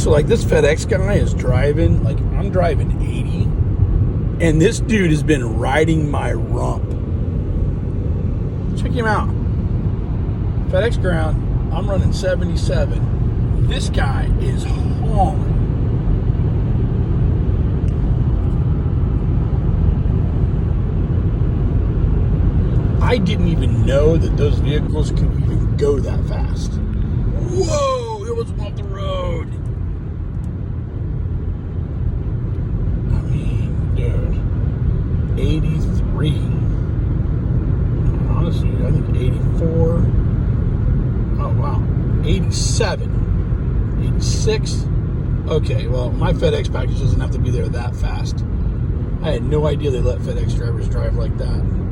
So, like, this FedEx guy is driving, like, I'm driving 80, and this dude has been riding my rump. Check him out. FedEx ground, I'm running 77. This guy is hauling. I didn't even know that those vehicles could even go that fast. Whoa, it was off the road. I mean, dude, 83. Honestly, I think 84. Oh, wow. 87. 86. Okay, well, my FedEx package doesn't have to be there that fast. I had no idea they let FedEx drivers drive like that.